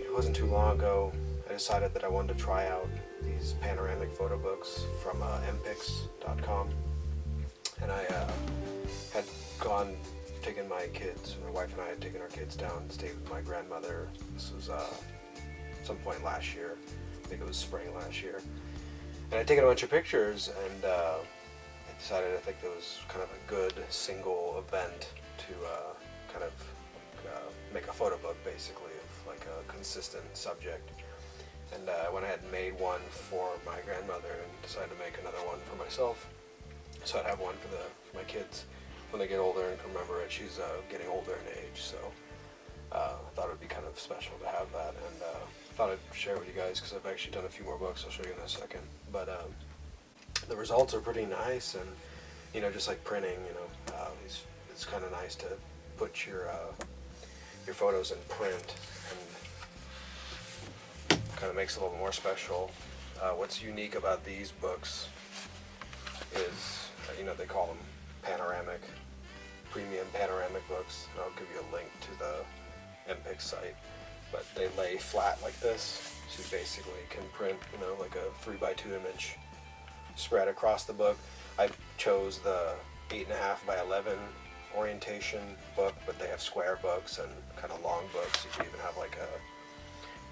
It wasn't too long ago I decided that I wanted to try out these panoramic photo books from mpix.com, and I had taken my kids, my wife and I had taken our kids down and stayed with my grandmother. This was some point last year, I think it was spring last year, and I'd taken a bunch of pictures, and I decided I think it was kind of a good single event to kind of make a photo book basically of like a consistent subject. And when I had made one for my grandmother and decided to make another one for myself, so I'd have one for my kids when they get older and can remember it. She's getting older in age, so I thought it would be kind of special to have that, and thought I'd share it with you guys because I've actually done a few more books. I'll show you in a second, but the results are pretty nice, and you know, just like printing, you know, it's kind of nice to put your photos in print, and kind of makes it a little more special. What's unique about these books is, you know, they call them panoramic, premium panoramic books. And I'll give you a link to the MPix site, but they lay flat like this, so you basically can print, you know, like a 3x2 image spread across the book. I chose the 8.5 by 11 orientation book, but they have square books and kind of long books. You can even have like a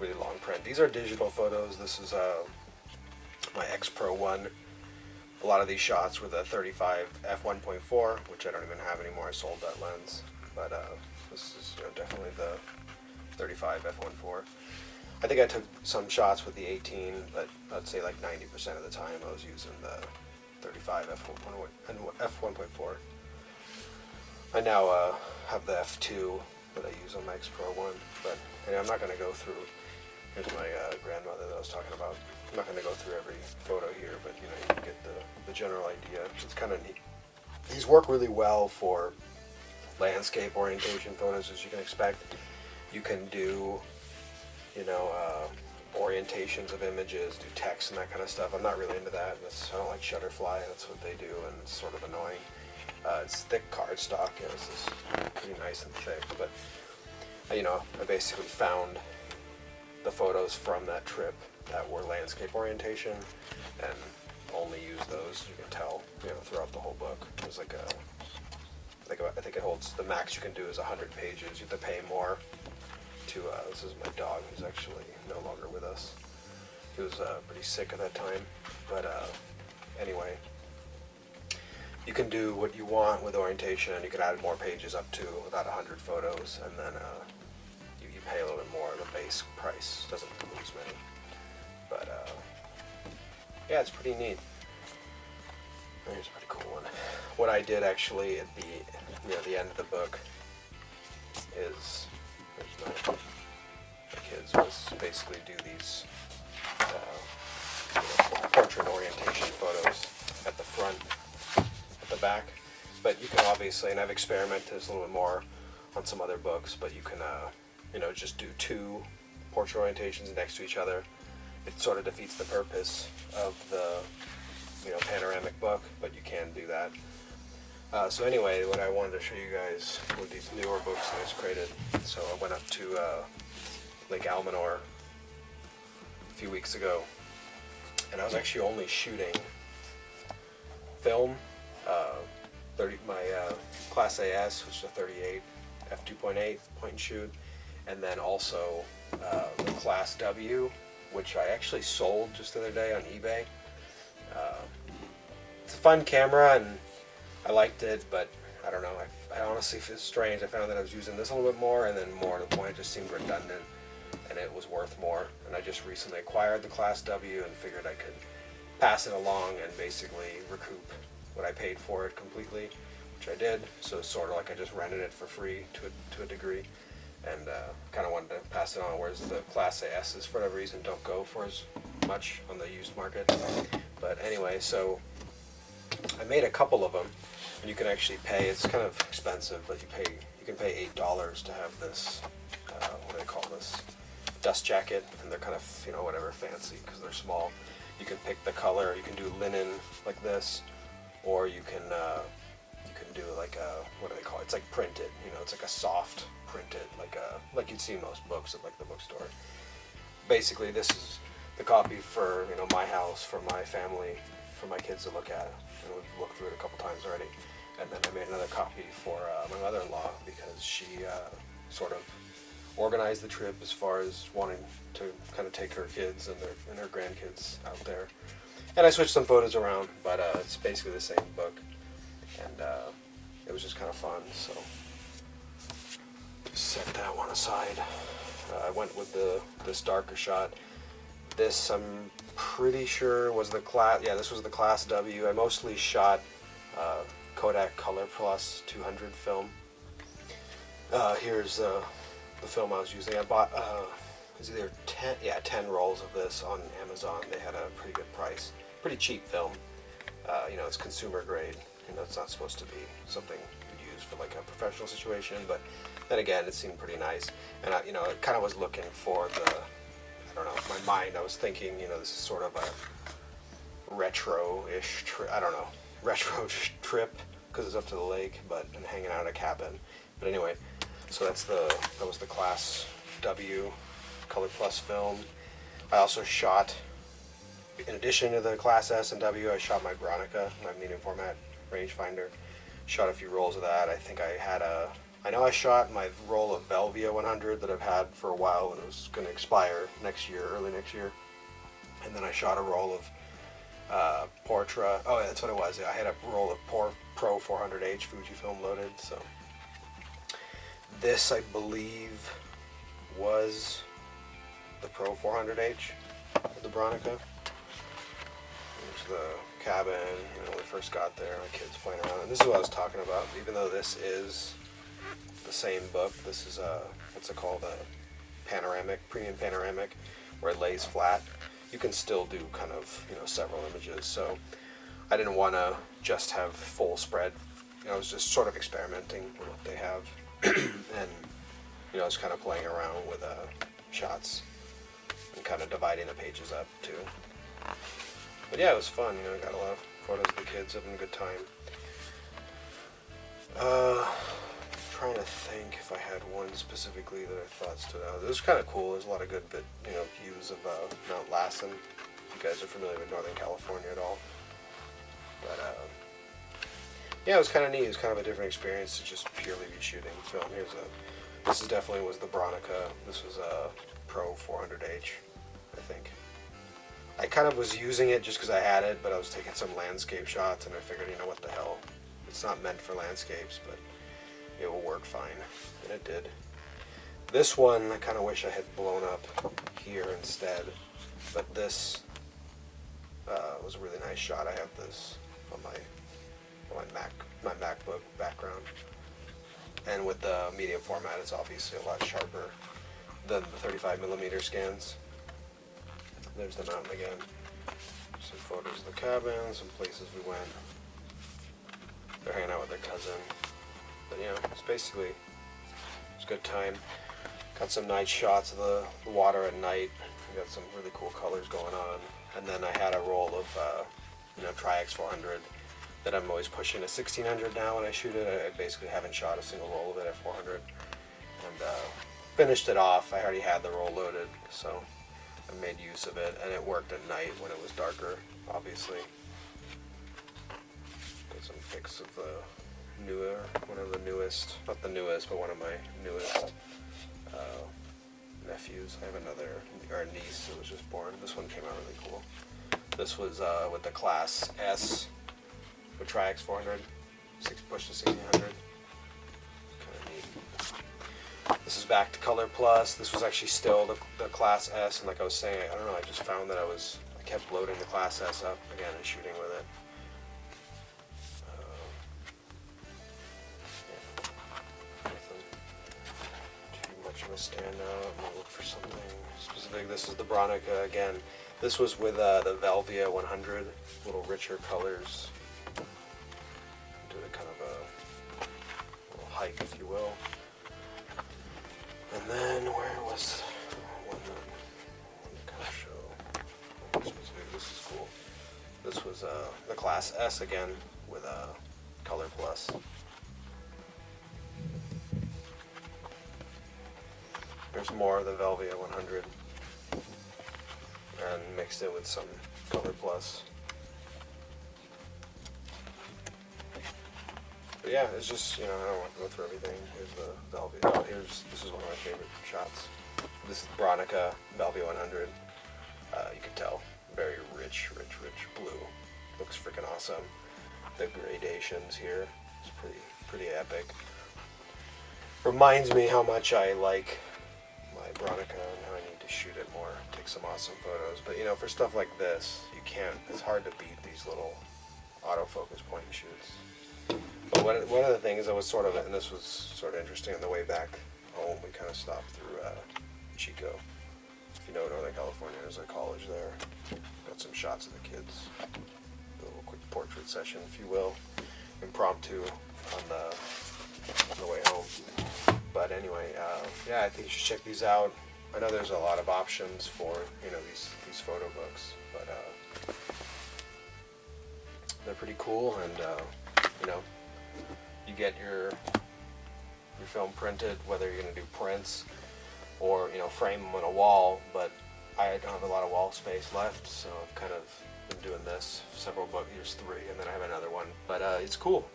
really long print. These are digital photos. This is my X Pro 1. A lot of these shots were the 35 f1.4, which I don't even have anymore. I sold that lens, but this is, you know, definitely the 35 f1.4. I think I took some shots with the 18, but I'd say like 90% of the time I was using the 35 f1.4. I now have the f2 that I use on my X Pro 1, but anyway, I'm not going to go through. Here's my grandmother that I was talking about. I'm not going to go through every photo here, but you know, you can get the general idea. It's kind of neat. These work really well for landscape orientation photos, as you can expect. You can do, you know, orientations of images, do text and that kind of stuff. I'm not really into that. I don't like Shutterfly. That's what they do, and it's sort of annoying. It's thick cardstock. You know, this is pretty nice and thick, but you know, I basically found the photos from that trip that were landscape orientation and only use those. You can tell, you know, throughout the whole book. There's like I think it holds, the max you can do is 100 pages. You have to pay more to, this is my dog who's actually no longer with us. He was pretty sick at that time, but anyway, you can do what you want with orientation, and you can add more pages up to about 100 photos, and then you pay a little bit more. The base price doesn't include as many, but yeah, it's pretty neat. Here's a pretty cool one. What I did actually at the end of the book is, my kids, was basically do these portrait orientation photos at the front, at the back. But you can obviously, and I've experimented a little bit more on some other books, but you can you know, just do two portrait orientations next to each other. It sort of defeats the purpose of the, you know, panoramic book, but you can do that. So anyway, what I wanted to show you guys with these newer books that I just created. So I went up to Lake Almanor a few weeks ago, and I was actually only shooting film, my Klasse S, which is a 38 f2.8 point and shoot, and then also the Klasse W, which I actually sold just the other day on eBay. It's a fun camera, and I liked it, but I don't know, I honestly feel strange. I found that I was using this a little bit more, and then more to the point it just seemed redundant, and it was worth more. And I just recently acquired the Klasse W and figured I could pass it along and basically recoup what I paid for it completely, which I did. So it's sort of like I just rented it for free to a degree, and kind of wanted to pass it on, whereas the Klasse S's, for whatever reason, don't go for as much on the used market. But anyway, so I made a couple of them, and you can actually pay, it's kind of expensive, but you can pay $8 to have this, what do they call this, dust jacket, and they're kind of, you know, whatever, fancy because they're small. You can pick the color. You can do linen like this, or you can do like a, what do they call it? It's like printed, you know, it's like a soft printed, like you'd see most books at like the bookstore. Basically, this is the copy for, you know, my house, for my family, for my kids to look at. And we've looked through it a couple times already. And then I made another copy for my mother-in-law because she sort of organized the trip as far as wanting to kind of take her kids and her grandkids out there. And I switched some photos around, but it's basically the same book. And it was just kind of fun, so set that one aside. I went with this darker shot. This, I'm pretty sure, was the class. Yeah, this was the Class W. I mostly shot Kodak ColorPlus 200 film. Here's the film I was using. I bought it was either 10 rolls of this on Amazon. They had a pretty good price. Pretty cheap film. You know, it's consumer grade. You know, it's not supposed to be something you use for like a professional situation, but then again, it seemed pretty nice. And I, you know, I kind of was looking for the, I don't know, in my mind, I was thinking, you know, this is sort of a retro-ish trip. I don't know, retro trip because it's up to the lake, but and hanging out in a cabin. But anyway, so that was the Class W ColorPlus film. I also shot, in addition to the Class S and W, I shot my Bronica, my medium format rangefinder. Shot a few rolls of that. I think I know I shot my roll of Velvia 100 that I've had for a while and it was going to expire next year, early next year. And then I shot a roll of Portra. Oh yeah, that's what it was. I had a roll of Pro400H Fujifilm loaded. So this, I believe, was the Pro400H of the Bronica. There's the cabin, you know, when we first got there, my kids playing around. And this is what I was talking about. Even though this is the same book, this is what's it called, a panoramic, premium panoramic, where it lays flat. You can still do kind of, you know, several images. So I didn't want to just have full spread. You know, I was just sort of experimenting with what they have, and you know, I was kind of playing around with shots and kind of dividing the pages up too. But yeah, it was fun. You know, I got a lot of photos of the kids having a good time. Trying to think if I had one specifically that I thought stood out. It was kind of cool. There's a lot of good, you know, views of Mount Lassen. If you guys are familiar with Northern California at all. But yeah, it was kind of neat. It was kind of a different experience to just purely be shooting film. This is definitely was the Bronica. This was a Pro 400H, I think. I kind of was using it just because I had it, but I was taking some landscape shots, and I figured, you know, what the hell? It's not meant for landscapes, but it will work fine, and it did. This one, I kind of wish I had blown up here instead, but this was a really nice shot. I have this on my MacBook background, and with the medium format, it's obviously a lot sharper than the 35mm scans. There's the mountain again. Some photos of the cabin, some places we went. They're hanging out with their cousin. But yeah, it's basically, it's a good time. Got some nice shots of the water at night. We got some really cool colors going on. And then I had a roll of, you know, TriX 400 that I'm always pushing to 1600 now when I shoot it. I basically haven't shot a single roll of it at 400. And finished it off. I already had the roll loaded, so I made use of it, and it worked at night when it was darker, obviously. Got some pics of one of the newest, not the newest, but one of my newest nephews. I have a niece who was just born. This one came out really cool. This was with the Class S with TriX 400, push to 1600. Kind of neat. This is back to ColorPlus. This was actually still the Class S, and like I was saying, I don't know, I just found that I kept loading the Class S up again and shooting with it. I'm gonna stand out. I'm gonna look for something specific. This is the Bronica again. This was with the Velvia 100, little richer colors. Do a kind of a little hike, if you will. And then where was one that kind of show specific? This is cool. This was the Class S again with ColorPlus. There's more of the Velvia 100 and mixed in with some ColorPlus. But yeah, it's just, you know, I don't want to go through everything. Here's the Velvia. Oh, this is one of my favorite shots. This is Bronica Velvia 100. You can tell, very rich blue. Looks freaking awesome. The gradations here is pretty epic. Reminds me how much I like my Bronica and how I need to shoot it more, take some awesome photos. But you know, for stuff like this, you can't. It's hard to beat these little autofocus point and shoots. But one of the things that was sort of, and this was sort of interesting on the way back home, we kind of stopped through Chico. If you know Northern California, there's a college there. Got some shots of the kids. A little quick portrait session, if you will, impromptu on the way home. But anyway, yeah, I think you should check these out. I know there's a lot of options for, you know, these photo books, but they're pretty cool, and you know, you get your film printed, whether you're going to do prints or, you know, frame them on a wall. But I don't have a lot of wall space left, so I've kind of been doing this. Several books, here's 3, and then I have another one. But it's cool.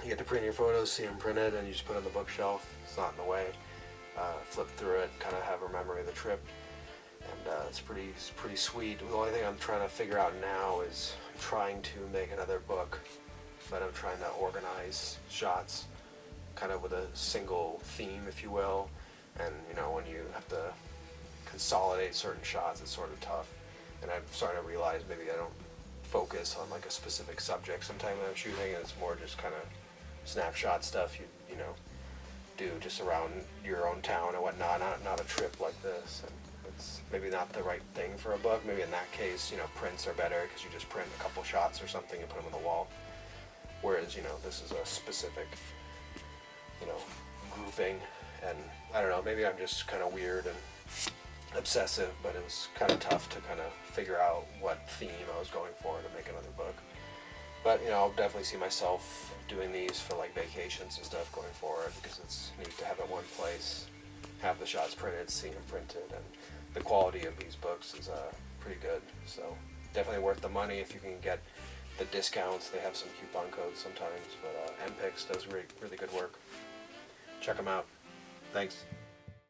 You get to print your photos, see them printed, and you just put it on the bookshelf. It's not in the way. Flip through it, kind of have a memory of the trip, and it's pretty sweet. The only thing I'm trying to figure out now is I'm trying to make another book, but I'm trying to organize shots kind of with a single theme, if you will. And you know, when you have to consolidate certain shots, it's sort of tough. And I'm starting to realize maybe I don't focus on like a specific subject sometimes when I'm shooting, and it's more just kind of snapshot stuff you know, do just around your own town and whatnot, not a trip like this. And it's maybe not the right thing for a book. Maybe in that case, you know, prints are better because you just print a couple shots or something and put them on the wall. Whereas, you know, this is a specific, you know, grouping. And I don't know, maybe I'm just kind of weird and obsessive, but it was kind of tough to kind of figure out what theme I was going for to make another book. But, you know, I'll definitely see myself doing these for like vacations and stuff going forward, because it's neat to have it one place, have the shots printed, see them printed, and the quality of these books is pretty good. So definitely worth the money if you can get the discounts. They have some coupon codes sometimes, but MPix does really good work. Check them out. Thanks.